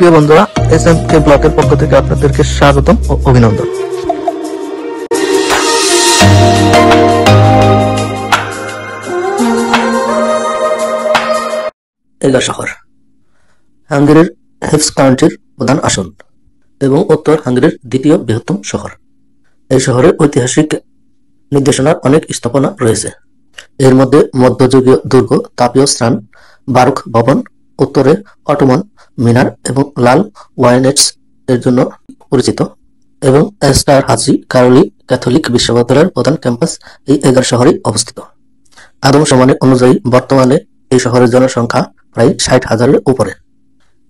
প্রিয় বন্ধুরা, SMK ব্লগের পক্ষ থেকে আপনাদেরকে স্বাগতম ও অভিনন্দন। এগা শহর হাঙ্গেরির হেফস কাউন্টির প্রধান আসন এবং উত্তর হাঙ্গেরির দ্বিতীয় বৃহত্তম শহর। এই শহরে ঐতিহাসিক নির্দেশনার অনেক স্থাপনা রয়েছে। এর মধ্যে মধ্যযুগীয় দুর্গ, তাপীয় স্নান, বারুক ভবন, উত্তরে অটোমান মিনার এবং লাল ওয়াইনেটস এর জন্য পরিচিত, এবং এস্টার হাজি কারোলি ক্যাথলিক বিশ্ববিদ্যালয়ের প্রধান ক্যাম্পাস এই এগার শহরে অবস্থিত। আদমশুমারি অনুযায়ী বর্তমানে এই শহরের জনসংখ্যা প্রায় 60,000-এর উপরে।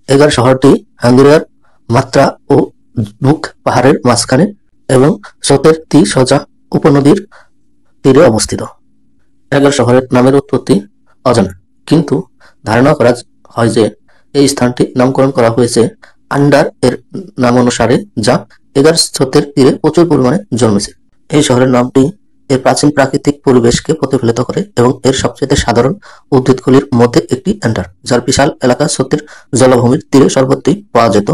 এগার শহরটি হাঙ্গেরিয়ার মাত্রা ও বুক পাহাড়ের মাঝখানে এবং স্রোতের সোজা উপনদীর তীরে অবস্থিত। এগার শহরের নামের উৎপত্তি অজানা, কিন্তু ধারণা করা হয় যে এই স্থানটি নামকরণ করা হয়েছে আন্ডার এর নাম অনুসারে, যা এগার স্রোতের তীরে প্রচুর পরিমাণে জন্মেছে। এই শহরের নামটি এর প্রাচীন প্রাকৃতিক পরিবেশকে প্রতিফলিত করে এবং এর সবচেয়ে সাধারণ উদ্ভিদগুলির মধ্যে একটি অ্যান্ডার, যার বিশাল এলাকা স্রোতের জলাভূমির তীরে সর্বত্রই পাওয়া যেত।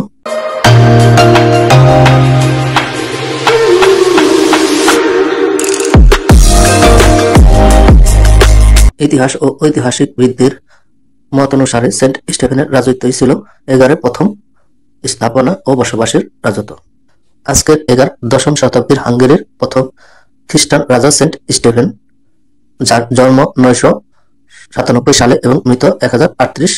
ইতিহাস ও ঐতিহাসিকবিদদের মত অনুসারে সেন্ট স্টেফেনের রাজত্বই ছিল এগারের প্রথম স্থাপনা ও বসবাসের রাজত্ব। আজকের এগার দশম শতাব্দীর হাঙ্গেরির প্রথম খ্রিস্টান রাজা সেন্ট স্টেফেন, যার জন্ম 997 সালে এবং মৃত 1038,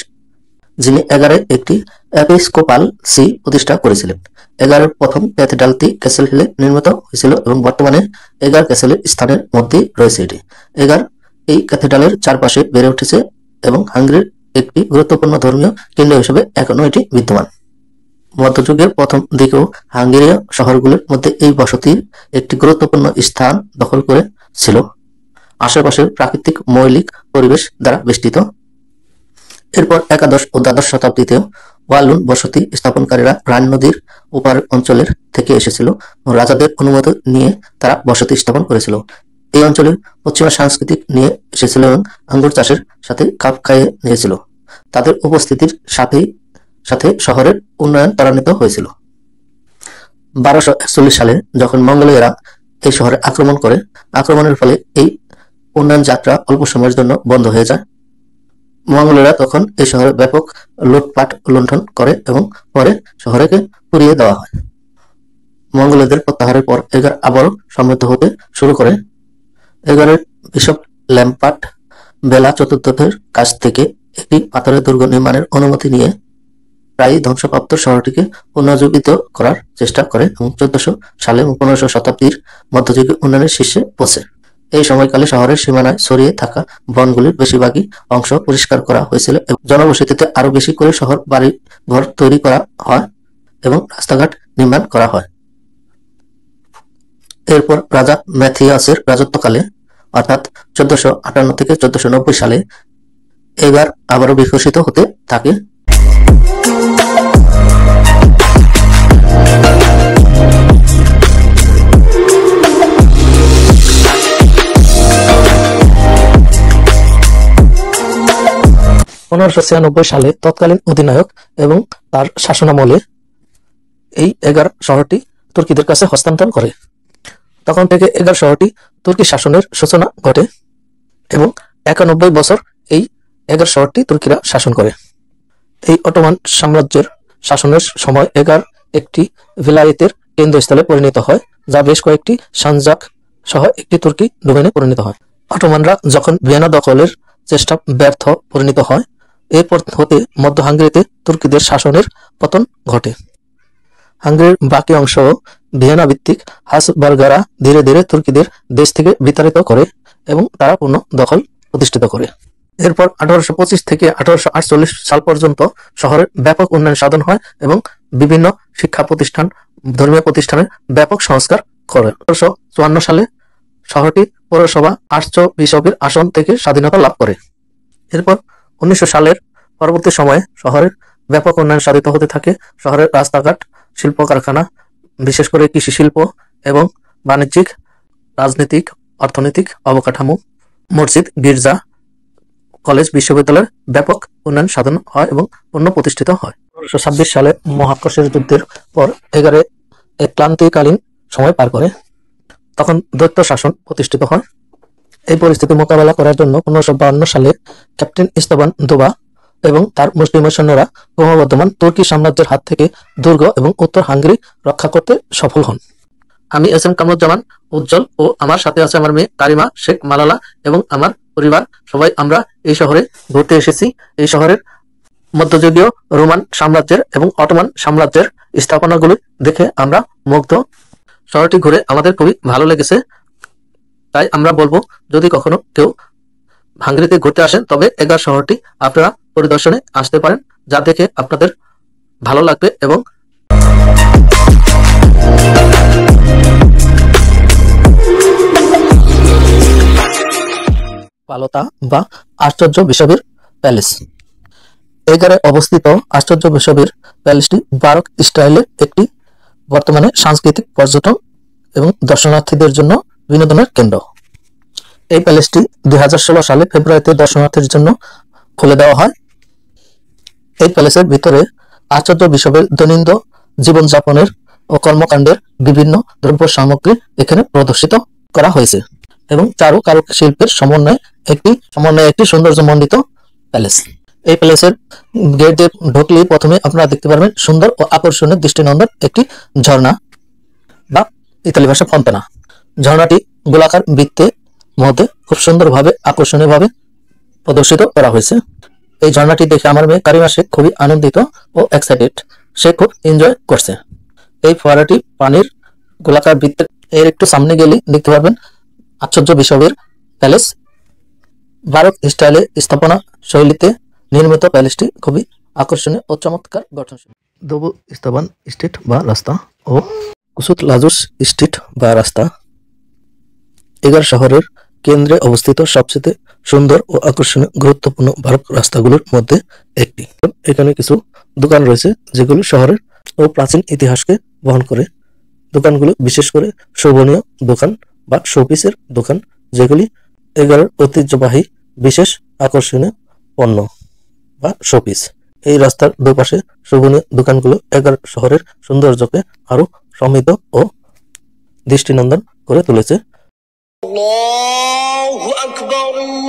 যিনি এগারে একটি এপিস্কোপাল সি প্রতিষ্ঠা করেছিলেন। এগারের প্রথম ক্যাথেড্রালটি ক্যাসেল হিলে নির্মিত হয়েছিল এবং বর্তমানে এগার ক্যাসেলের স্থানের মধ্যেই রয়েছে এটি। এগার এই ক্যাথেড্রালের চারপাশে বেড়ে উঠেছে এবং হাঙ্গেরির একটি গুরুত্বপূর্ণ ধর্মীয় কেন্দ্র হিসেবে এখনো এটি বিদ্যমান। মধ্যযুগের প্রথম দিকেও হাঙ্গেরীয় শহরগুলোর মধ্যে এই বসতির একটি গুরুত্বপূর্ণ স্থান দখল করে ছিল, আশেপাশের প্রাকৃতিক মৌলিক পরিবেশ দ্বারা বেষ্টিত। এরপর একাদশ ও দ্বাদশ শতাব্দীতেও ওয়ালুন বসতি স্থাপনকারীরা রান নদীর ওপার অঞ্চলের থেকে এসেছিল ও রাজাদের অনুমতি নিয়ে তারা বসতি স্থাপন করেছিল। এই অঞ্চলে পশ্চিমা সাংস্কৃতিক নিয়ে এসেছিল এবং আঙ্গুর চাষের সাথে খাপ খাইয়ে নিয়েছিল। তাদের উপস্থিতির সাথে শহরের উন্নয়ন ত্বরান্বিত হয়েছিল। 1241 সালে যখন মঙ্গোলীয়রা এই শহরে আক্রমণ করে, আক্রমণের ফলে এই উন্নয়ন যাত্রা অল্প সময়ের জন্য বন্ধ হয়ে যায়। মঙ্গোলীয়রা তখন এই শহরে ব্যাপক লুটপাট লুণ্ঠন করে এবং পরে শহরকে পুড়িয়ে দেওয়া হয়। মঙ্গোলীয়দের প্রত্যাহারের পর এগার আবারও সমৃদ্ধ হতে শুরু করে। এগারের বিশপ ল্যাম্পার্ট বেলা চতুর্থের কাছ থেকে একটি পাথরের দুর্গ নির্মাণের অনুমতি নিয়ে প্রায় ধ্বংসপ্রাপ্ত শহরটিকে পুনর্জীবিত করার চেষ্টা করে এবং 1400 সালে 1500 শতাব্দীর মধ্যযুগে উন্নয়নের শীর্ষে পৌঁছে। এই সময়কালে শহরের সীমানায় ছড়িয়ে থাকা বনগুলির বেশিরভাগই অংশ পরিষ্কার করা হয়েছিল এবং জনবসতিতে আরো বেশি করে শহর বাড়ি ঘর তৈরি করা হয় এবং রাস্তাঘাট নির্মাণ করা হয়। এরপর রাজা ম্যাথিয়াসের রাজত্বকালে অর্থাৎ 1458 থেকে 1490 সালে এগার আবারও বিকশিত হতে থাকে। সালে তৎকালীন অধিনায়ক এবং তার শাসনামলে এই এগার শহরটি তুর্কিদের কাছে হস্তান্তর করে। তখন থেকে এগার শহরটি তুর্কি শাসনের সূচনা ঘটে এবং 91 বছর এই এগার শহরটি তুর্কিরা শাসন করে। এই অটোমান সাম্রাজ্যের শাসনের সময় এগার একটি ভিলায়েতের কেন্দ্রস্থলে পরিণত হয়, যা বেশ কয়েকটি সানজাক সহ একটি তুর্কি ডোমেনে পরিণত হয়। অটোমানরা যখন ভিয়েনা দখলের চেষ্টা ব্যর্থ পরিণত হয়, এরপর হতে মধ্য হাঙ্গেরিতে তুর্কিদের শাসনের পতন ঘটে। হাঙ্গেরির বাকি অংশ ভিয়েনা ভিত্তিক হাসবার্গারা ধীরে ধীরে তুর্কিদের দেশ থেকে বিতাড়িত করে এবং তারা পূর্ণ দখল প্রতিষ্ঠিত করে। এরপর 1825 থেকে 1848 সাল পর্যন্ত শহরের ব্যাপক উন্নয়ন সাধন হয় এবং বিভিন্ন শিক্ষা প্রতিষ্ঠান, ধর্মীয় প্রতিষ্ঠানের ব্যাপক সংস্কার করে। 1854 সালে শহরটি পৌরসভা আর্চবিশপের আসন থেকে স্বাধীনতা লাভ করে। এরপর 1900 সালের পরবর্তী সময়ে শহরের ব্যাপক উন্নয়ন সাধিত হতে থাকে। শহরের রাস্তাঘাট, শিল্প কারখানা, বিশেষ করে কৃষি শিল্প এবং বাণিজ্যিক, রাজনৈতিক, অর্থনৈতিক অবকাঠামো, মসজিদ, গির্জা, কলেজ, বিশ্ববিদ্যালয়ের ব্যাপক উন্নয়ন সাধন হয় এবং পূর্ণ প্রতিষ্ঠিত হয়। 1826 সালে মহাকর্ষের যুদ্ধের পর এগারে এক ক্লান্তিকালীন সময় পার করে। তখন দৈত্য শাসন প্রতিষ্ঠিত হয়। এই পরিস্থিতি মোকাবেলা করার জন্য 1552 সালে ক্যাপ্টেন ইস্তবান দুবা এবং তার মুসলিম সৈন্যরা ক্রমবর্ধমান তুর্কি সাম্রাজ্যের হাত থেকে দুর্গ এবং উত্তর হাঙ্গেরি রক্ষা করতে সফল হন। আমি এস এম কামরুজ্জামান উজ্জ্বল ও আমার সাথে আছে আমার মেয়ে কারিমা শেখ মালালা এবং আমার পরিবার, সবাই আমরা এই শহরে ঘুরতে এসেছি। এই শহরের মধ্যযুগীয় রোমান সাম্রাজ্যের এবং অটোমান সাম্রাজ্যের স্থাপনাগুলি দেখে আমরা মুগ্ধ। শহরটি ঘুরে আমাদের খুবই ভালো লেগেছে। তাই আমরা বলবো, যদি কখনো কেউ হাঙ্গেরিতে ঘুরতে আসেন তবে এগার শহরটি আপনারা পরিদর্শনে আসতে পারেন, যা দেখে আপনাদের ভালো লাগবে। এবং পালোতা বা আশ্চর্য বিষবের প্যালেস। এগারে অবস্থিত আশ্চর্য বিষবের প্যালেসটি বারোক স্টাইলের একটি বর্তমানে সাংস্কৃতিক পর্যটন এবং দর্শনার্থীদের জন্য বিনোদনের কেন্দ্র। এই প্যালেসটি 2016 সালে ফেব্রুয়ারিতে দর্শনার্থীদের জন্য খুলে দেওয়া হয়। এই প্যালেসের ভিতরে আশ্চর্য বিষবের দৈনন্দিন জীবনযাপনের ও কর্মকাণ্ডের বিভিন্ন দ্রব্য সামগ্রী এখানে প্রদর্শিত করা হয়েছে এবং কারু শিল্পের সমন্বয়ে একটি সৌন্দর্যমণ্ডিত প্যালেস। এই প্যালেসের গেট দিয়ে ঢুকলেই প্রথমে আপনারা দেখতে পারবেন সুন্দর ও আকর্ষণীয় দৃষ্টিনন্দন একটি ঝর্ণা বা ইতালি ভাষা ফন্তানা। ঝর্ণাটি গোলাকার বৃত্তের মধ্যে খুব সুন্দরভাবে আকর্ষণীয়ভাবে প্রদর্শিত করা হয়েছে। এই ঝর্ণাটি দেখে আমার মেয়ে কারিমা শেখ খুবই আনন্দিত ও এক্সাইটেড, সে খুব এনজয় করছে। এই ফোয়ারাটি পানির গোলাকার বৃত্তের এর একটু সামনে গেলে দেখতে পারবেন আশ্চর্য বিষবের প্যালেস। বারোক স্টাইলে স্থাপনা শৈলীতে নির্মিত প্যালেসটি খুবই আকর্ষণীয় ও চমৎকার গঠন। দবু ইস্তাবান স্ট্রিট বা রাস্তা ও কুসুত লাজুস স্ট্রিট বা রাস্তা এগার শহরের কেন্দ্রে অবস্থিত সবচেয়ে সুন্দর ও আকর্ষণীয় গুরুত্বপূর্ণ বারোক রাস্তাগুলোর মধ্যে একটি। এখানে কিছু দোকান রয়েছে যেগুলো শহরের ও প্রাচীন ইতিহাসকে বহন করে। দোকানগুলো বিশেষ করে শোভনীয় দোকান বা শোপিসের দোকান, যেগুলি এগারোর ঐতিহ্যবাহী বিশেষ আকর্ষণীয় পণ্য বা শোপিস। এই রাস্তার দুপাশে শোভনীয় দোকানগুলো এগারো শহরের সৌন্দর্যকে আরো সমৃদ্ধ ও দৃষ্টিনন্দন করে তুলেছে। আল্লাহু আকবার, আল্লাহু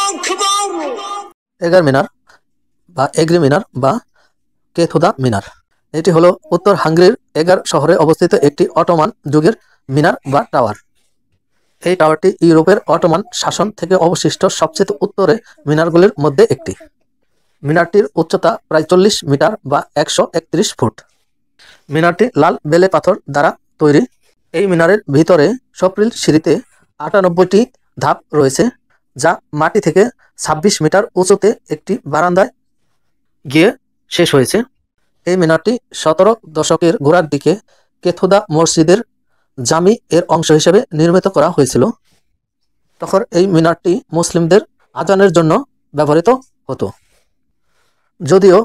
আকবার। এগার মিনার বা এগ্রি মিনার বা কেথুদা মিনার, এটি হলো উত্তর হাঙ্গেরির এগার শহরে অবস্থিত একটি অটোমান যুগের মিনার বা টাওয়ার। এই টাওয়ারটি ইউরোপের অটোমান শাসন থেকে অবশিষ্ট সবচেয়ে উত্তরে মিনারগুলির মধ্যে একটি। মিনারটির উচ্চতা প্রায় 40 মিটার বা 131 ফুট। মিনারটি লাল বেলে পাথর দ্বারা তৈরি। এই মিনারের ভিতরে সপ্রিল সিঁড়িতে 98টি ধাপ রয়েছে, যা মাটি থেকে 26 মিটার উঁচুতে একটি বারান্দায় গিয়ে শেষ হয়েছে। এই মিনারটি 17 দশকের গোড়ার দিকে কেথুদা মসজিদের জামি এর অংশ হিসেবে নির্মিত করা হয়েছিল। তখন এই মিনারটি মুসলিমদের আজানের জন্য ব্যবহৃত হতো। যদিও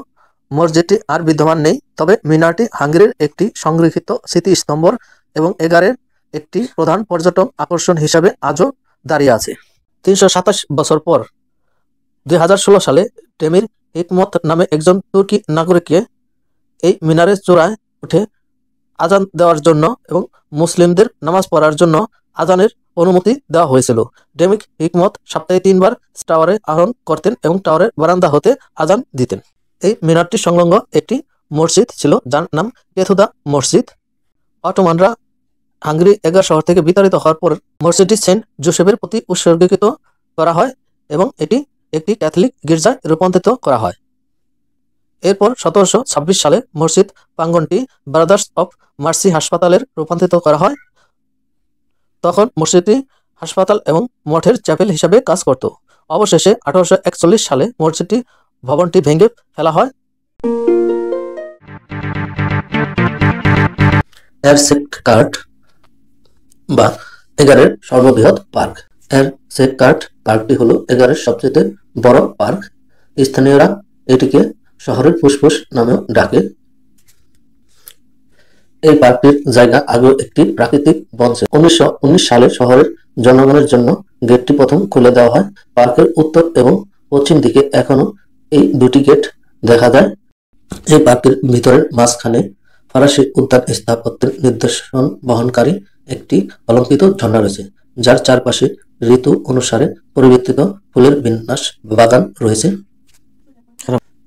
মসজিদটি আর বিদ্যমান নেই, তবে মিনারটি হাঙ্গেরির একটি সংরক্ষিত স্মৃতিস্তম্ভ এবং এগারের একটি প্রধান পর্যটন আকর্ষণ হিসাবে আজও দাঁড়িয়ে আছে। 327 বছর পর 2016 সালে টেমির হিকমত নামে একজন তুর্কি নাগরিককে এই মিনারের চূড়ায় উঠে আজান দেওয়ার জন্য এবং মুসলিমদের নামাজ পড়ার জন্য আজানের অনুমতি দেওয়া হয়েছিল। ডেমিক হিকমত সপ্তাহে 3 বার টাওয়ারে আরোহণ করতেন এবং টাওয়ারের বারান্দা হতে আজান দিতেন। এই মিনারটি সংলগ্ন একটি মসজিদ ছিল, যার নাম কেথুদা মসজিদ। অটোমানরা হাঙ্গেরি এগার শহর থেকে বিতাড়িত হওয়ার পর মসজিদটি সেন্ট জোসেফের প্রতি উৎসর্গীকৃত করা হয় এবং এটি একটি ক্যাথলিক গির্জায় রূপান্তরিত করা হয়। এরপর 1726 সালে মসজিদ প্রাঙ্গণটি ব্রাদার্স অফ মার্সি হাসপাতালের রূপান্তরিত করা হয়। তখন মসজিদটি হাসপাতাল এবং মঠের চ্যাপেল হিসাবে কাজ করত। অবশেষে 1841 সালে মসজিদটি ভবনটি ভেঙে ফেলা হয়। এরসেটকার্ট বা এগারের সর্ববৃহৎ পার্ক। এরসেটকার্ট পার্কটি হলো এগারের সবচেয়ে বড় পার্ক। স্থানীয়রা এটিকে শহরের ফুসফুস নামেও ডাকে। এই পার্কটির জায়গা আগেও একটি প্রাকৃতিক বন ছিল। 1919 সালে শহরের জনগণের জন্য গেটটি প্রথম খুলে দেওয়া হয়। পার্কের উত্তর এবং পশ্চিম দিকে এখনো এই দুটি গেট দেখা যায়। এই পার্কের ভিতরের মাঝখানে ফরাসি উদ্যান স্থাপত্যের নিদর্শন বহনকারী একটি অলঙ্কৃত ঝর্ণা রয়েছে, যার চারপাশে ঋতু অনুসারে পরিবর্তিত ফুলের বিন্যাস বাগান রয়েছে।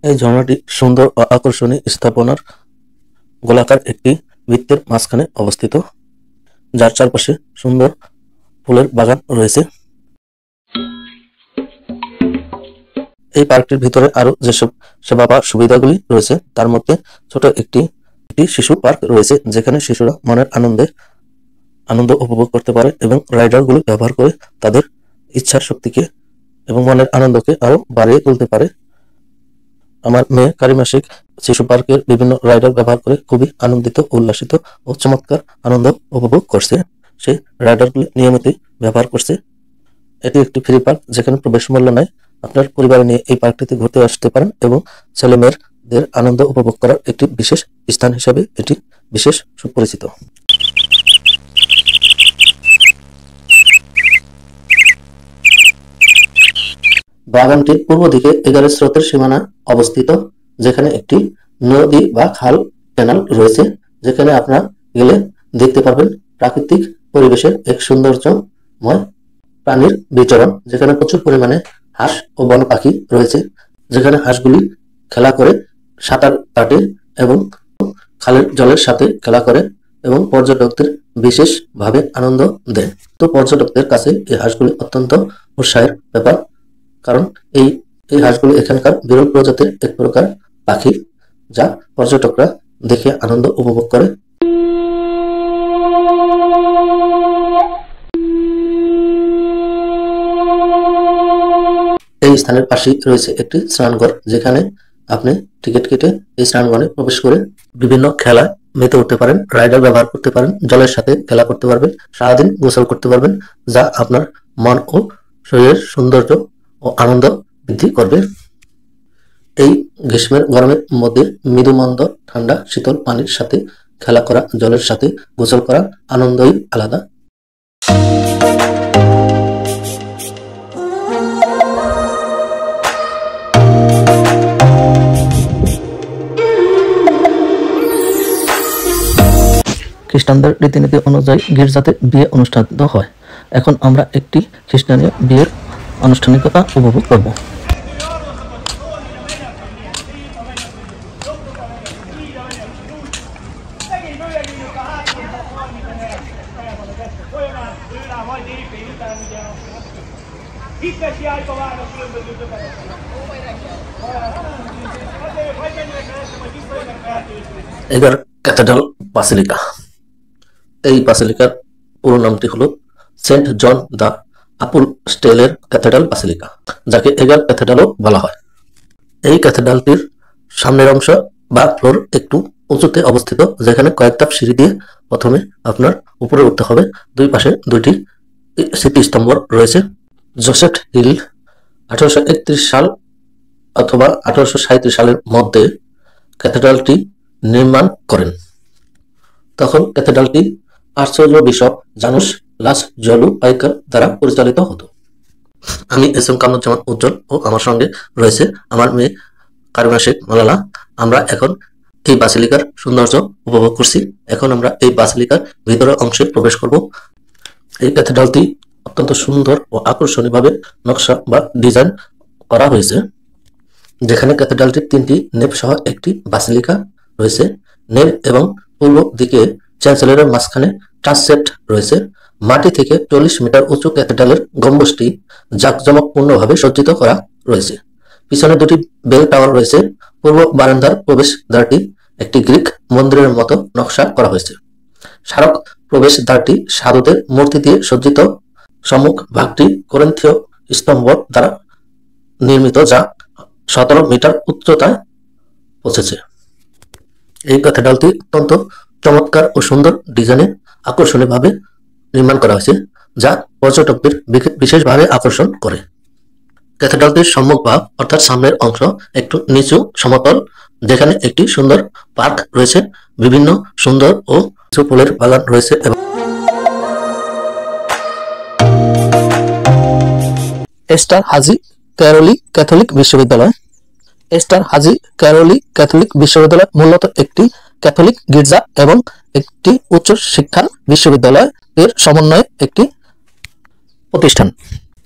এই ঝর্ণাটি সুন্দর ও আকর্ষণীয় স্থাপনার গোলাকার একটি বৃত্তের মাঝখানে অবস্থিত, যার চারপাশে সুন্দর ফুলের বাগান রয়েছে। এই পার্কটির ভিতরে আরো যেসব সেবা বা সুবিধাগুলি রয়েছে তার মধ্যে ছোট একটি শিশু পার্ক রয়েছে, যেখানে শিশুরা মনের আনন্দ উপভোগ করতে পারে এবং রাইডারগুলি ব্যবহার করে তাদের ইচ্ছার শক্তিকে এবং মনের আনন্দকে আরো বাড়িয়ে তুলতে পারে। আমার মেয়ে কারিমা শেখ শিশু পার্কের বিভিন্ন রাইডার ব্যবহার করে খুবই আনন্দিত, উল্লাসিত ও চমৎকার আনন্দ উপভোগ করছে। সে রাইডারগুলি নিয়মিতই ব্যবহার করছে। এটি একটি ফ্রি পার্ক, যেখানে প্রবেশ মূল্য নাই। আপনার পরিবার নিয়ে এই পার্কটিতে ঘুরতে আসতে পারেন এবং ছেলেমেয়েদের আনন্দ উপভোগ করার একটি বিশেষ স্থান হিসেবে এটি বিশেষ সুপরিচিত। বাগানটির পূর্ব দিকে এগারের স্রোতের সীমানা অবস্থিত, যেখানে একটি নদী বা খাল ক্যানাল রয়েছে, যেখানে আপনারা গেলে দেখতে পারবেন প্রাকৃতিক পরিবেশের এক সৌন্দর্যময় প্রাণীর বিচরণ, যেখানে প্রচুর পরিমাণে হাঁস ও বন পাখি রয়েছে, যেখানে হাঁসগুলি খেলা করে, সাঁতার কাটে এবং খালের জলের সাথে খেলা করে এবং পর্যটকদের বিশেষভাবে আনন্দ দেয়। তো পর্যটকদের কাছে এই হাঁসগুলি অত্যন্ত উৎসাহের ব্যাপার, কারণ এই হাঁসগুলি এখানকার বিরল প্রজাতির এক প্রকার পাখি, যা পর্যটকরা দেখে আনন্দ উপভোগ করে। এই স্থানের পাশেই রয়েছে একটি স্নানঘর, যেখানে আপনি টিকিট কেটে এই স্নানঘরে প্রবেশ করে বিভিন্ন খেলায় মেতে উঠতে পারেন, রাইডার ব্যবহার করতে পারেন, জলের সাথে খেলা করতে পারবেন, সারাদিন গোসল করতে পারবেন, যা আপনার মন ও শরীরের সৌন্দর্য ও আনন্দ বৃদ্ধি করবে। এই গ্রীষ্মের গরমের মধ্যে মৃদুমন্দ ঠান্ডা শীতল পানির সাথে খেলা করা, জলের সাথে গোসল করার আনন্দই আলাদা। খ্রিস্টানদের রীতিনীতি অনুযায়ী গির্জাতে বিয়ে অনুষ্ঠিত হয়। এখন আমরা একটি খ্রিস্টানীয় বিয়ের আনুষ্ঠানিকতা উপভোগ করব। এগার ক্যাথেড্রাল বাসিলিকা। এই বাসিলিকার পুরো নামটি হলো সেন্ট জন দ্য অ্যাপোস্টলের ক্যাথেড্রাল বাসিলিকা, যাকে এগার ক্যাথেড্রালও বলা হয়। এই ক্যাথেড্রালটির সামনের অংশ বা ফ্লোর একটু উঁচুতে অবস্থিত, যেখানে কয়েক ধাপ সিঁড়ি দিয়ে প্রথমে আপনার উপরে উঠতে হবে। দুই পাশে দুইটি স্মৃতিস্তম্ভ রয়েছে। জোসেফ হিল 1831 সাল অথবা 1837 সালের মধ্যে ক্যাথেড্রালটি নির্মাণ করেন। তখন ক্যাথেড্রালটি আর্চবিশপ বিশপ জানুস লাস জলু পাইকার দ্বারা পরিচালিত হতো। আমি এস.এম. কামরুজ্জামান উজ্জ্বল ও আমার সঙ্গে রয়েছে আমার মেয়ে কারিমা শেখ মালালা। আমরা এখন এই বাসিলিকার সৌন্দর্য উপভোগ করছি। এখন আমরা এই বাসিলিকার ভিতরের অংশে প্রবেশ করব। এই ক্যাথেড্রালটি অত্যন্ত সুন্দর ও আকর্ষণীয়ভাবে নকশা বা ডিজাইন করা হয়েছে, যেখানে ক্যাথেড্রালটির 3টি নেভ সহ একটি বাসিলিকা রয়েছে। নেভ এবং পূর্ব দিকে চ্যান্সেলরের মাঝখানে ট্রান্সেপ্ট রয়েছে। মাটি থেকে 40 মিটার উঁচু ক্যাথেড্রালের গম্বুজটি জাঁকজমকপূর্ণভাবে সজ্জিত করা রয়েছে। পিছনে দুটি বেল টাওয়ার রয়েছে। পূর্ব বারান্দার প্রবেশ দ্বারটি একটি গ্রিক মন্দিরের মতো নকশা করা হয়েছে। স্মারক প্রবেশ দ্বারটি সাধুদের মূর্তি দিয়ে সজ্জিত। সম্মুখ ভাগটি করিন্থীয় স্তম্ভ দ্বারা নির্মিত, যা 17 মিটার উচ্চতায় পৌঁছেছে। এই ক্যাথেড্রালটি অত্যন্ত চমৎকার ও সুন্দর ডিজাইনে আকর্ষণীয়ভাবে নির্মাণ করা হয়েছে, যা পর্যটকদের বিশেষভাবে আকর্ষণ করে। ক্যাথেড্রালটির সম্মুখ ভাগ অর্থাৎ সামনের অংশ একটু নিচু সমতল, যেখানে একটি সুন্দর পার্ক রয়েছে, বিভিন্ন সুন্দর ও ফুলের বাগান রয়েছে এবং স্টার হাজি ক্যারোলি ক্যাথলিক বিশ্ববিদ্যালয়। এস্টার হাজি ক্যারোলি ক্যাথলিক বিশ্ববিদ্যালয় মূলত একটি ক্যাথলিক গির্জা এবং একটি উচ্চ শিক্ষা বিশ্ববিদ্যালয় এর সমন্বয়ে একটি প্রতিষ্ঠান।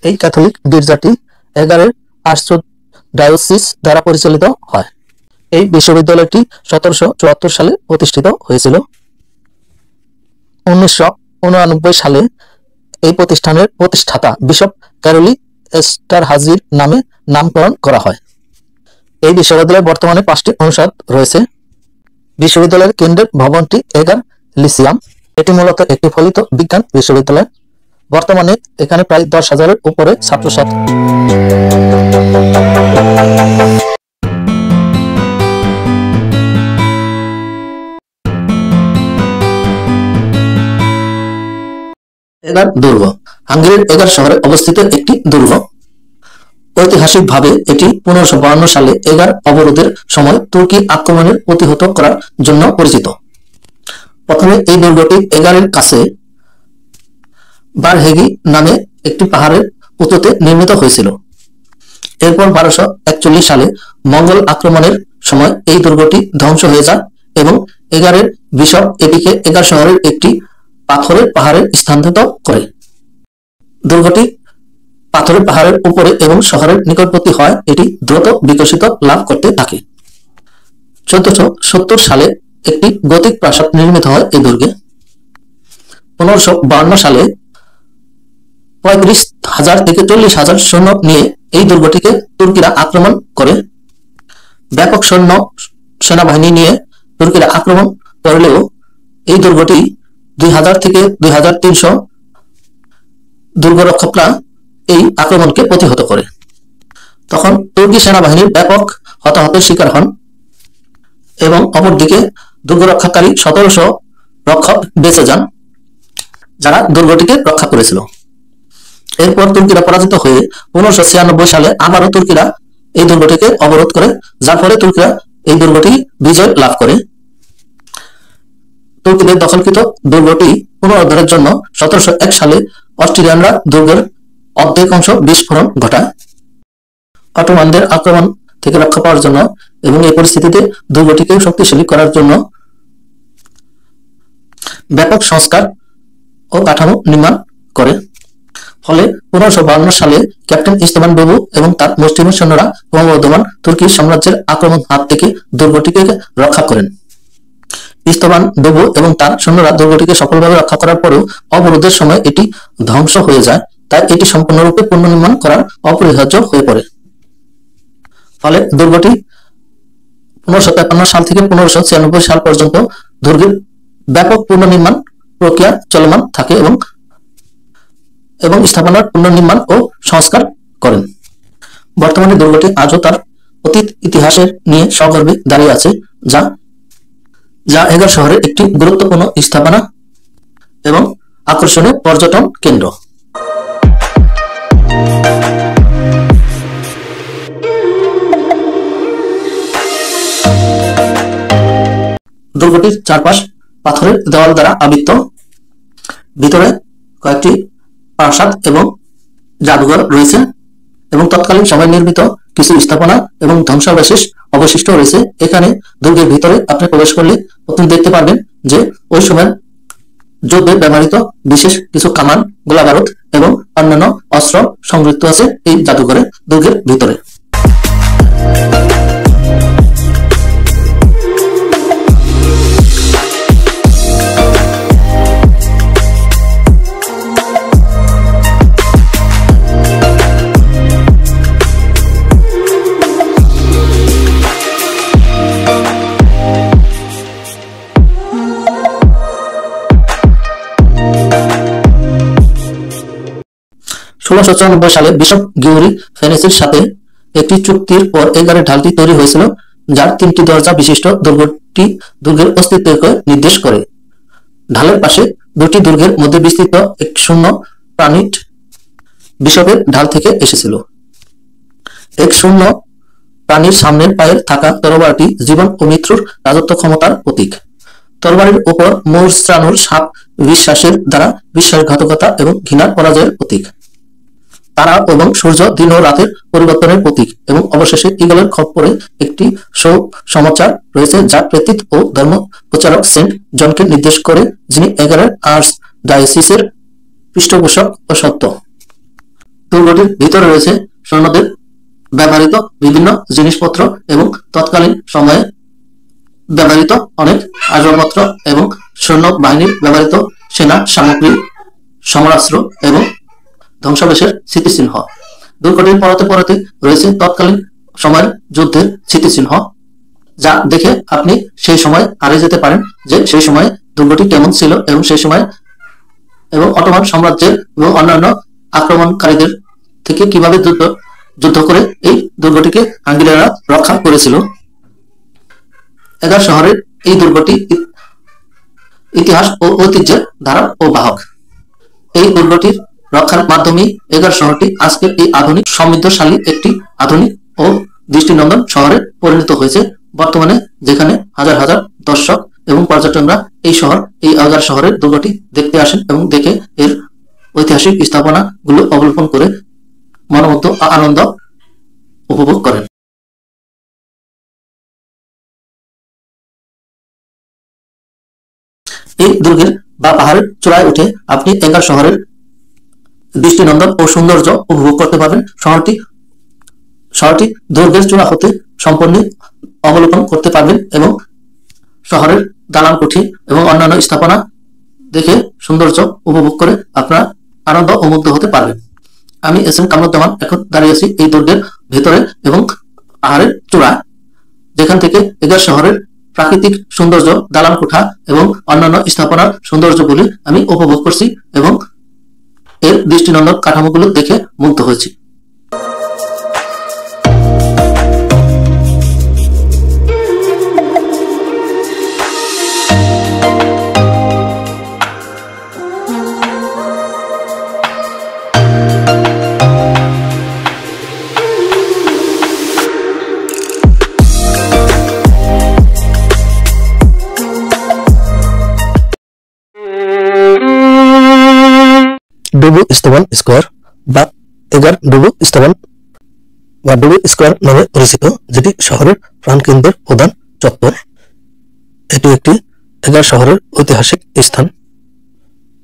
এই ক্যাথলিক গির্জাটি এগারের আর্চডায়োসিস দ্বারা পরিচালিত হয়। এই বিশ্ববিদ্যালয়টি 1774 সালে প্রতিষ্ঠিত হয়েছিল। 1989 সালে এই প্রতিষ্ঠানের প্রতিষ্ঠাতা বিশপ ক্যারোলি এস্টারহাজির নামে নামকরণ করা হয়। এই বিশ্ববিদ্যালয়ে বর্তমানে 5টি অনুষদ রয়েছে। বিশ্ববিদ্যালয়ের কেন্দ্রের ভবনটি এগার লিসিয়াম। এটি মূলত একটি ফলিত বিজ্ঞান বিশ্ববিদ্যালয়। বর্তমানে এখানে প্রায় 10,000-এর উপরে ছাত্রছাত্রী। এগার দুর্গ হাঙ্গেরির এগার শহরে অবস্থিত একটি দুর্গ। ঐতিহাসিকভাবে এটি 1552 সালে এগার অবরোধের সময় তুর্কি আক্রমণের প্রতিহত করার জন্য পরিচিত। প্রথমে এই দুর্গটি এগারের কাছে বারহেগি নামে একটি পাহাড়ের উঁচুতে নির্মিত হয়েছিল। এরপর 1241 সালে মঙ্গল আক্রমণের সময় এই দুর্গটি ধ্বংস হয়ে যায় এবং এগারের বিশপ এটিকে এগার শহরের একটি পাথরের পাহাড়ে স্থানান্তরিত করে। দুর্গটি পাথরের পাহাড়ের উপরে এবং শহরের নিকটবর্তী হয় এটি দ্রুত বিকশিত লাভ করতে থাকে। 1470 সালে একটি গতিক প্রাসাদ নির্মিত হয় এই দুর্গে। 1552 সালে 35,000 থেকে 40,000 সৈন্য নিয়ে এই দুর্গটিকে তুর্কিরা আক্রমণ করে। ব্যাপক সৈন্য সেনাবাহিনী নিয়ে তুর্কিরা আক্রমণ করলেও এই দুর্গটি 2000 থেকে 2300 দুর্গরক্ষকরা এই আক্রমণকে প্রতিহত করে। তখন তুর্কি সেনাবাহিনীর ব্যাপক হতাহতের শিকার হন এবং অপরদিকে দুর্গরক্ষাকারী 1700 রক্ষক বেঁচে যান, যারা দুর্গটিকে রক্ষা করেছিল। এরপর তুর্কিরা পরাজিত হয়ে 1596 সালে আবারও তুর্কিরা এই দুর্গটিকে অবরোধ করে, যার ফলে তুর্কিরা এই দুর্গটি বিজয় লাভ করে। তুর্কিদের দখলকৃত দুর্গটি পুনরুদ্ধারের জন্য 1701 সালে অস্ট্রিয়ানরা দুর্গের অর্ধেক অংশ বিস্ফোরণ ঘটায়। অটোমানদের আক্রমণ থেকে রক্ষা পাওয়ার জন্য এবং এই পরিস্থিতিতে দুর্গটিকে শক্তিশালী করার জন্য ব্যাপক সংস্কার ও কাঠামো নির্মাণ করে। ফলে 1552 সালে ক্যাপ্টেন ইস্তাবান বেবু এবং তার মুসলিম সৈন্যরা ক্রমবর্ধমান তুর্কি সাম্রাজ্যের আক্রমণ হাত থেকে দুর্গটিকে রক্ষা করেন। ইস্তাবান বেবু এবং তার সৈন্যরা দুর্গটিকে সফলভাবে রক্ষা করার পরেও অবরোধের সময় এটি ধ্বংস হয়ে যায়, তাই এটি সম্পূর্ণরূপে পুনর্নির্মাণ করার অপরিহার্য হয়ে পড়ে। ফলে দুর্গটি 1553 সাল থেকে 1596 সাল পর্যন্ত দুর্গের ব্যাপক পুনর্নির্মাণ প্রক্রিয়া চলমান থাকে এবং স্থাপনার পুনর্নির্মাণ ও সংস্কার করেন। বর্তমানে দুর্গটি আজও তার অতীত ইতিহাসের নিয়ে সগর্বে দাঁড়িয়ে আছে, যা এগার শহরের একটি গুরুত্বপূর্ণ স্থাপনা এবং আকর্ষণীয় পর্যটন কেন্দ্র। দুর্গটির চারপাশ পাথরের দেওয়াল দ্বারা আবৃত। ভিতরে কয়েকটি প্রাসাদ এবং জাদুঘর রয়েছে এবং তৎকালীন সময় নির্মিত কিছু স্থাপনা এবং ধ্বংসাবশেষ অবশিষ্ট রয়েছে। এখানে দুর্গের ভিতরে আপনি প্রবেশ করলে আপনি দেখতে পারবেন যে ওই সময় যুদ্ধে ব্যবহৃত বিশেষ কিছু কামান, গোলা বারুদ এবং অন্যান্য অস্ত্র সংযুক্ত আছে এই জাদুঘরে দুর্গের ভিতরে। সালে বিশপ গিউরি ফেনেসির সাথে একটি চুক্তির পর এগারের ঢালটি তৈরি হয়েছিল, যার 3টি দরজা বিশিষ্ট দুর্গটি দুর্গের অস্তিত্বকে নির্দেশ করে। ঢালের পাশে দুটি দুর্গের মধ্যে বিস্তৃত এক শূন্য প্রাণীট বিশপের ঢাল থেকে এসেছিল। এক শূন্য প্রাণীর সামনের পায়ের থাকা তরবারটি জীবন ও মৃত্যুর রাজত্ব ক্ষমতার প্রতীক। তরবারির উপর মোরস্রানুর সাপ বিশ্বাসের দ্বারা বিশ্বাসঘাতকতা এবং ঘৃণার পরাজয়ের প্রতীক। তারা এবং সূর্য দিন ও রাতের পরিবর্তনের প্রতীক, এবং অবশেষে ঈগলের খপ্পরে একটি সমাচার রয়েছে যা প্রেরিত ও ধর্ম প্রচারক সেন্ট জনকে নির্দেশ করে, যিনি 11 আর্চ ডায়োসিসের পৃষ্ঠপোষক ও সত্য। দুর্গটির ভিতরে রয়েছে সৈন্যদের ব্যবহৃত বিভিন্ন জিনিসপত্র এবং তৎকালীন সময়ে ব্যবহৃত অনেক আসবাবপত্র এবং সৈন্য বাহিনীর ব্যবহৃত সেনা সামগ্রী, সমরাস্ত্র এবং ধ্বংসাবশেষের স্মৃতিচিহ্ন। দুর্গটির পরতে পরতে রয়েছে তৎকালীন সময়ের যুদ্ধের স্মৃতিচিহ্ন, যা দেখে আপনি সেই সময় হারিয়ে যেতে পারেন যে সেই সময় দুর্গটি কেমন ছিল এবং সেই সময় এবং অটোমান সাম্রাজ্যের এবং অন্যান্য আক্রমণকারীদের থেকে কিভাবে যুদ্ধ করে এই দুর্গটিকে হাঙ্গেরিয়ানরা রক্ষা করেছিল। এগার শহরের এই দুর্গটি ইতিহাস ও ঐতিহ্যের ধারা ও বাহক। এই দুর্গটির রক্ষার মাধ্যমে এগার শহরটি আজকের এই আধুনিক সমৃদ্ধশালী একটি আধুনিক ও দৃষ্টিনন্দন শহরে পরিণত হয়েছে বর্তমানে, যেখানে হাজার হাজার দর্শক এবং পর্যটকরা এই এগার শহরের দুর্গটি দেখতে আসেন এবং দেখে এর ঐতিহাসিক স্থাপনা গুলো অবলোকন করে মনোমুগ্ধ আনন্দ উপভোগ করেন। এই দুর্গের বা পাহাড়ের চূড়ায় উঠে আপনি এগার শহরের দৃষ্টিনন্দন ও সৌন্দর্য উপভোগ করতে পারবেন। শহরটি দুর্গের চূড়া হতে সম্পূর্ণ অবলোকন করতে পারবেন এবং শহরের দালান কুঠি এবং অন্যান্য স্থাপনা দেখে সৌন্দর্য উপভোগ করে আপনারা আনন্দ ও মুগ্ধ হতে পারবেন। আমি এস এম কামরুজ্জামান এখন দাঁড়িয়ে আছি এই দুর্গের ভেতরে এবং পাহাড়ের চূড়ায়, যেখান থেকে এগার শহরের প্রাকৃতিক সৌন্দর্য, দালান কোঠা এবং অন্যান্য স্থাপনার সৌন্দর্যগুলি আমি উপভোগ করছি এবং এর দৃষ্টিনন্দন কাঠামোগুলো দেখে মুগ্ধ হয়েছি। ডুবু স্তবন স্কোয়ার বা এগার ডুবু স্তবন বা ডুবু স্কোয়ার নামে পরিচিত, যেটি শহরের প্রাণকেন্দ্রের প্রধান চত্বর। এটি একটি এগার শহরের ঐতিহাসিক স্থান,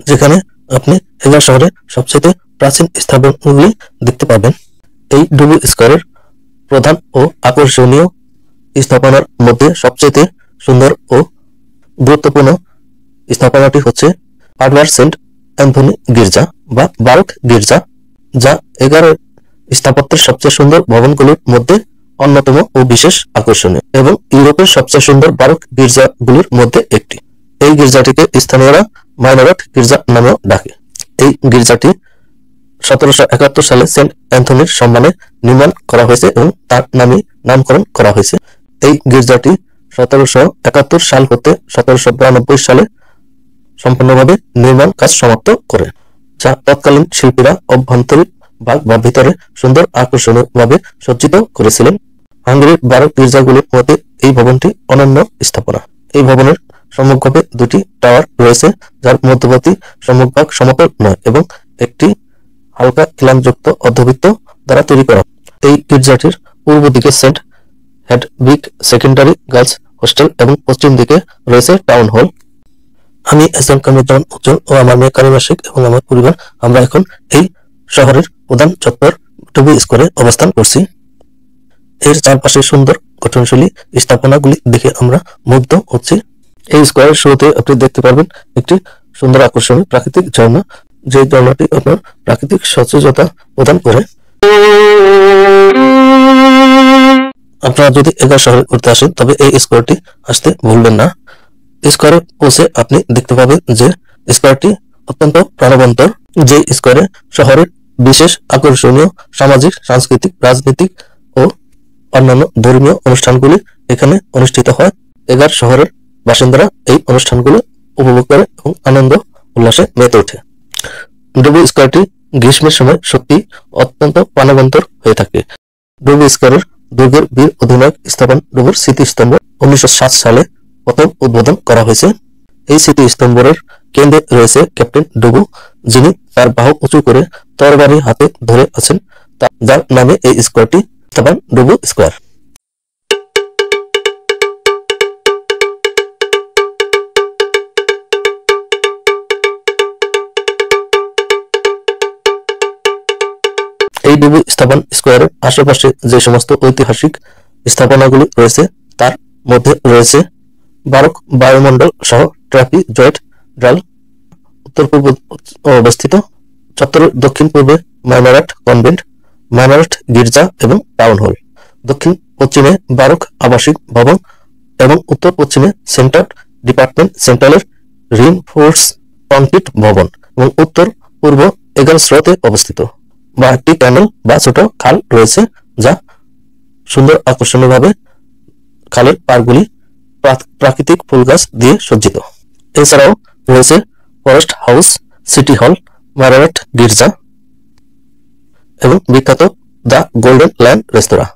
যেখানে আপনি এগার শহরের সবচেয়ে প্রাচীন স্থাপনাগুলি দেখতে পাবেন। এই ডুবু স্কোয়ারের প্রধান ও আকর্ষণীয় স্থাপনার মধ্যে সবচেয়ে সুন্দর ও গুরুত্বপূর্ণ স্থাপনাটি হচ্ছে পাডওয়ার সেন্ট অ্যান্থনি গির্জা বা বারোক গির্জা, যা 11 স্থাপত্যের সবচেয়ে সুন্দর ভবনগুলোর মধ্যে অন্যতম ও বিশেষ আকর্ষণীয় এবং ইউরোপের সবচেয়ে সুন্দর বারোক গির্জাগুলির মধ্যে একটি। এই গির্জাটিকে স্থানীয়রা মাইনরাট গির্জা নামেও ডাকে। এই গির্জাটি 1771 সালে সেন্ট অ্যান্থনির সম্মানে নির্মাণ করা হয়েছে এবং তার নামে নামকরণ করা হয়েছে। এই গির্জাটি 1771 সাল হতে 1792 সালে সম্পূর্ণভাবে নির্মাণ কাজ সমাপ্ত করে, যা তৎকালীন শিল্পীরা অভ্যন্তরীণ ভাগ বা ভিতরে সুন্দর আকর্ষণীয়ভাবে সজ্জিত করেছিলেন। হাঙ্গেরির বারোক গির্জাগুলির মধ্যে এই ভবনটি অনন্য স্থাপনা। এই ভবনের সম্মুখভাগে দুটি টাওয়ার রয়েছে, যার মধ্যবর্তী সম্মুখভাগ সমতল নয় এবং একটি হালকা খিলানযুক্ত অর্ধবৃত্ত দ্বারা তৈরি করা। এই গির্জাটির পূর্ব দিকে Saint Hedwig secondary girls hostel এবং পশ্চিম দিকে রয়েছে টাউন হল। আমি এস এম কামরুজ্জামান উজ্জ্বল ও আমার মেয়ে কারিমা শেখ এবং আমার পরিবার আমরা এখন এই শহরের প্রধান চত্বর ডুবু স্কোয়ারে অবস্থান করছি। এর চারপাশে সুন্দর গঠনশৈলী স্থাপনাগুলি দেখে আমরা মুগ্ধ হচ্ছি। এই স্কোয়ারের শুরুতে আপনি দেখতে পারবেন একটি সুন্দর আকর্ষণীয় প্রাকৃতিক ঝর্ণা, যে ঝর্ণাটি আপনার প্রাকৃতিক সতেজতা প্রদান করে। আপনারা যদি এগার শহরে ঘুরতে আসেন তবে এই স্কোয়ারটি আসতে ভুলবেন না। স্কোয়ারে পৌঁছে আপনি দেখতে পাবেন যে স্কোয়ারটি অত্যন্ত প্রাণবন্ত, যে স্কোয়ারে শহরের বিশেষ আকর্ষণীয় সামাজিক, সাংস্কৃতিক, রাজনৈতিক ও অন্যান্য ধর্মীয় অনুষ্ঠানগুলি এখানে অনুষ্ঠিত হয়। এগার শহরের বাসিন্দারা এই অনুষ্ঠানগুলো উপভোগ করে এবং আনন্দ উল্লাসে মেতে ওঠে। ডুবু স্কোয়ারটি গ্রীষ্মের সময় সত্যি অত্যন্ত প্রাণবন্ত হয়ে থাকে। ডুবু স্কোয়ারের দুর্গের বীর অধিনায়ক স্থাপন ডুবুর স্মৃতিস্তম্ভ 1907 সালে প্রথম উদ্বোধন করা হয়েছে। এই স্মৃতিস্তম্ভের কেন্দ্রে রয়েছে ক্যাপ্টেন ডুবু, যিনি তার বাহু উঁচু করে তরবারি হাতে ধরে আছেন, যার নামে এই স্কোয়ারটি ইস্তাবান ডুবু স্কোয়ার। এই ডুবু ইস্তাবান স্কোয়ারের আশেপাশে যে সমস্ত ঐতিহাসিক স্থাপনাগুলি রয়েছে তার মধ্যে রয়েছে বারক বায়ুমণ্ডল সহ ট্র্যাপিজয়েড ডাল, উত্তর পূর্ব অবস্থিত চত্বরের দক্ষিণ পূর্বে মাইনারাট কনভেন্ট, মাইনারাট গির্জা এবং টাউন হল, দক্ষিণ পশ্চিমে বারক আবাসিক ভবন এবং উত্তর পশ্চিমে সেন্টার ডিপার্টমেন্ট সেন্ট্রালের রিইনফোর্স কংক্রিট ভবন এবং উত্তর পূর্ব এগার স্রোতে অবস্থিত বা একটি ক্যানেল বা ছোট খাল রয়েছে, যা সুন্দর আকর্ষণীয়ভাবে খালের পাড়গুলি প্রাকৃতিক ফুল গাছ দিয়ে সজ্জিত। এছাড়াও রয়েছে ফরেস্ট হাউস, সিটি হল, মাইনারাট গির্জা এবং বিখ্যাত দ্য গোল্ডেন লায়ন রেস্তোরাঁ।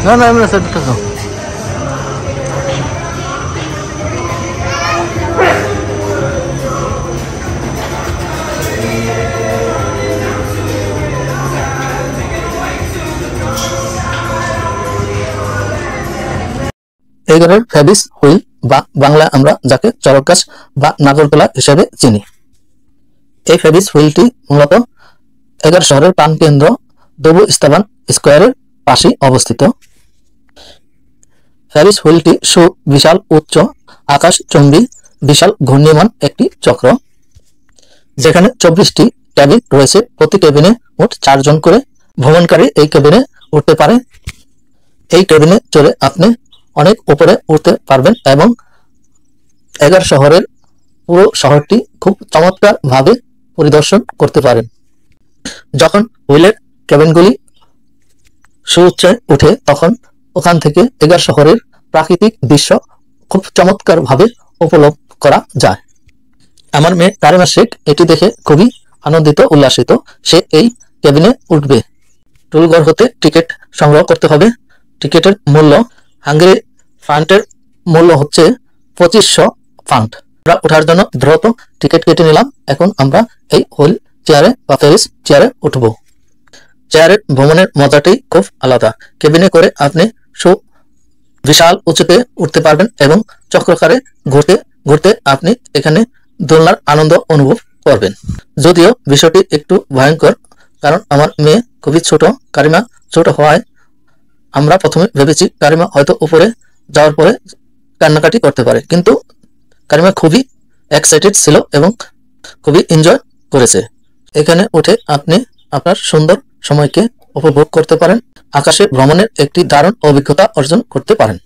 না না আমরা সেটা তো এই ঘরের ফেবিস হুইল বা বাংলা আমরা যাকে চরক গাছ বা নাগরদোলা হিসেবে চিনি। এই ফেবিস হুইলটি মূলত এগার শহরের প্রাণকেন্দ্র ডুবু ইস্তাবান স্কোয়ারের পাশে অবস্থিত। ফেরিস হুইলটি সুবিশাল উচ্চ আকাশচুম্বী বিশাল ঘূর্ণিয়মান একটি চক্র, যেখানে 24টি ক্যাবিন রয়েছে। প্রতি ক্যাবিনে মোট 4 জন করে ভ্রমণকারী এই ক্যাবিনে উঠতে পারে। এই ক্যাবিনে চড়ে আপনি অনেক উপরে উঠতে পারবেন এবং এগার শহরের পুরো শহরটি খুব চমৎকার ভাবে পরিদর্শন করতে পারেন। যখন হুইলের ক্যাবিনগুলি সুউচ্চায় উঠে তখন ওখান থেকে এগার শহরের প্রাকৃতিক দৃশ্য খুব চমৎকার ভাবে উপলব্ধ করা যায়। আমার মেয়ে কারিমা শেখ এটি দেখে খুবই আনন্দিত উল্লাসিত। সে এই ক্যাবিনে উঠবে। টুলঘর হতে টিকিট সংগ্রহ করতে হবে। টিকিটের মূল্য হাঙ্গেরি ফান্ডের মূল্য হচ্ছে 2500 ফান্ড। আমরা ওঠার জন্য দ্রুত টিকিট কেটে নিলাম। এখন আমরা এই হুইল চেয়ারে বা ফেরিস চেয়ারে উঠবো। চেয়ারের ভ্রমণের মজাটাই খুব আলাদা। কেবিনে করে আপনি বিশাল উঁচুতে উঠতে পারবেন এবং চক্রাকারে ঘুরতে ঘুরতে আপনি এখানে দোলনার আনন্দ অনুভব করবেন। যদিও বিষয়টি একটু ভয়ঙ্কর, কারণ আমার মেয়ে খুবই ছোট, কারিমা ছোট হওয়ায় আমরা প্রথমে ভেবেছি কারিমা হয়তো উপরে যাওয়ার পরে কান্নাকাটি করতে পারে, কিন্তু কারিমা খুবই এক্সাইটেড ছিল এবং খুবই এনজয় করেছে। এখানে উঠে আপনি আপনার সুন্দর সময়কে উপভোগ করতে পারেন, আকাশে ভ্রমণের একটি দারুণ অভিজ্ঞতা অর্জন করতে পারেন।